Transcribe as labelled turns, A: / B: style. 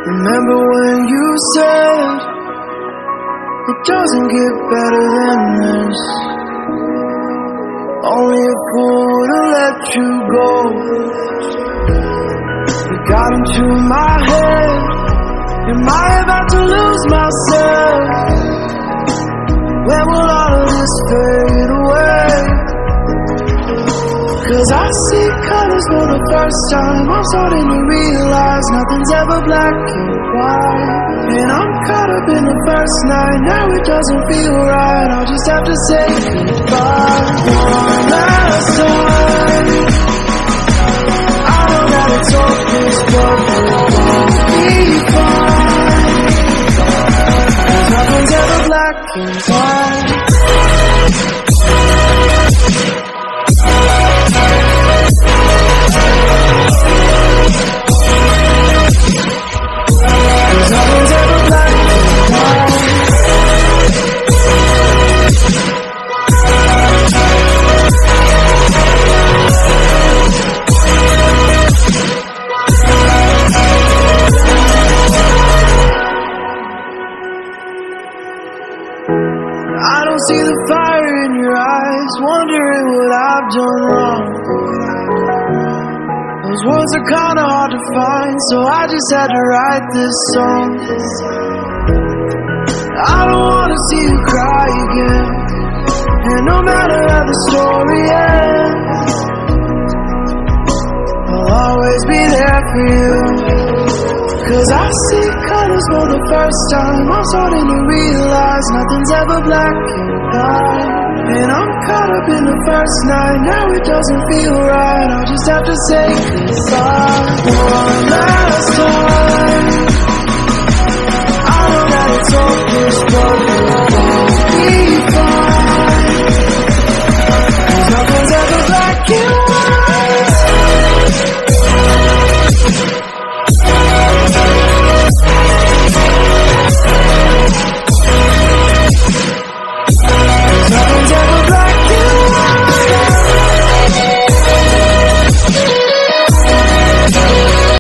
A: Remember when you said it doesn't get better than this? Only a fool would've let you go. You got into my head. Am I about to lose myself? When will all of this fade away? 'Cause I see colors for the first time. I'm starting to realize nothing's ever black and white. And I'm caught up in the first night. Now it doesn't feel right. I'll just have to say goodbye one last time. I know that it's hopeless, but it won't be fine. 'Cause nothing's ever black and white. I don't see the fire in your eyes, wondering what I've done wrong. Those words are kinda hard to find, so I just had to write this song. I don't wanna see you cry again, and no matter how the story ends, I'll always be there for you. 'Cause I see colors for the first time. I'm starting to realize nothing's ever black and white. And I'm caught up in the first night. Now it doesn't feel right. I'll just have to say goodbye